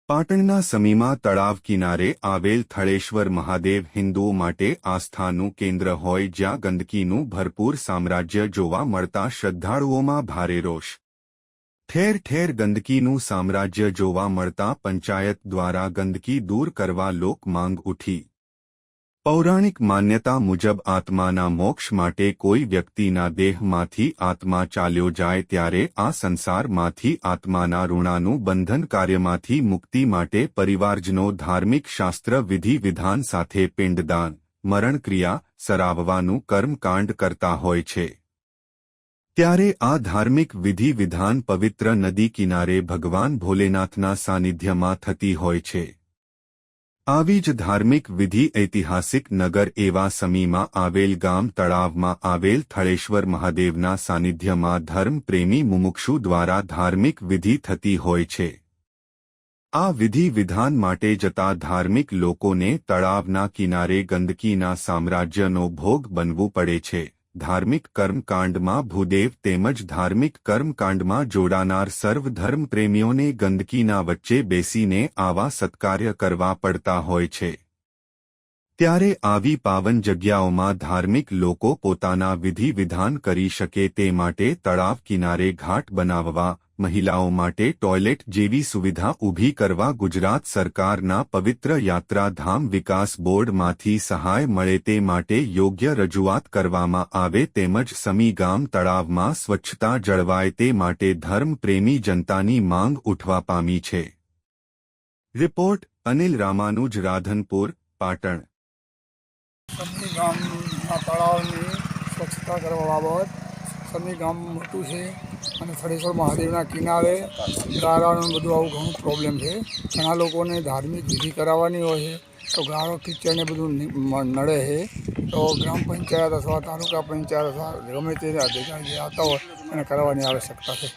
પાટણના સમીમાં તળાવ કિનારે આવેલ થળેશ્વર મહાદેવ હિન્દુઓ માટે આસ્થાનું કેન્દ્ર હોય જ્યાં ગંદકીનું ભરપૂર સામ્રાજ્ય જોવા મળતા શ્રદ્ધાળુઓમાં ભારે રોષ। ઠેર ઠેર ગંદકીનું સામ્રાજ્ય જોવા મળતા પંચાયત દ્વારા ગંદકી દૂર કરવા લોક માંગ ઉઠી। પૌરાણિક માન્યતા મુજબ આત્માના મોક્ષ માટે કોઈ વ્યક્તિના દેહમાંથી આત્મા ચાલ્યો જાય ત્યારે આ સંસારમાંથી આત્માના ઋણાનું બંધન કાર્યમાંથી મુક્તિ માટે પરિવારજનો ધાર્મિક શાસ્ત્ર વિધિ વિધાન સાથે પિંડદાન મરણક્રિયા સરાવવાનું કર્મકાંડ કરતા હોય છે। ત્યારે આ ધાર્મિક વિધિ વિધાન પવિત્ર નદી કિનારે ભગવાન ભોલેનાથના સાનિધ્યમાં થતી હોય છે। આવી જ ધાર્મિક વિધિ ઐતિહાસિક નગર એવા સમીમાં આવેલ ગામ તળાવમાં આવેલ થળેશ્વર મહાદેવના સાનિધ્યમાં ધર્મપ્રેમી મુમુક્ષુ દ્વારા ધાર્મિક વિધિ થતી હોય છે। આ વિધિ વિધાન માટે જતા ધાર્મિક લોકોને તળાવના કિનારે ગંદકીના સામ્રાજ્યનો ભોગ બનવું પડે છે। ધાર્મિક કર્મકાંડમાં ભૂદેવ તેમજ ધાર્મિક કર્મકાંડમાં જોડાનાર સર્વ ધર્મપ્રેમીઓને ગંદકીના વચ્ચે બેસીને આવા સત્કાર્ય કરવા પડતા હોય છે। ત્યારે આવી પાવન જગ્યાઓમાં ધાર્મિક લોકો પોતાના વિધિ વિધાન કરી શકે તે માટે તળાવ કિનારે ઘાટ બનાવવા મહિલાઓ માટે ટોયલેટ જેવી સુવિધા ઊભી કરવા ગુજરાત સરકારના પવિત્ર યાત્રાધામ વિકાસ બોર્ડમાંથી સહાય મળે તે માટે યોગ્ય રજૂઆત કરવામાં આવે તેમજ સમી ગામ તળાવમાં સ્વચ્છતા જળવાય તે માટે ધર્મપ્રેમી જનતાની માંગ ઉઠવા પામી છે। રિપોર્ટ અનિલ રામાનુજ, રાધનપુર, પાટણ। સમી ગામના તળાવની સ્વચ્છતા કરવા બાબત સમી ગામ મોટું છે અને થળેશ્વર મહાદેવના કિનારે ગારાનું બધું આવું ઘણું પ્રોબ્લેમ છે। ઘણા લોકોને ધાર્મિક વિધિ કરાવવાની હોય છે તો ગારો કિચડને બધું નડે છે તો ગ્રામ પંચાયત અથવા તાલુકા પંચાયત અથવા ગમે તે અધિકારી આવતા હોય એને કરાવવાની આવશ્યકતા છે।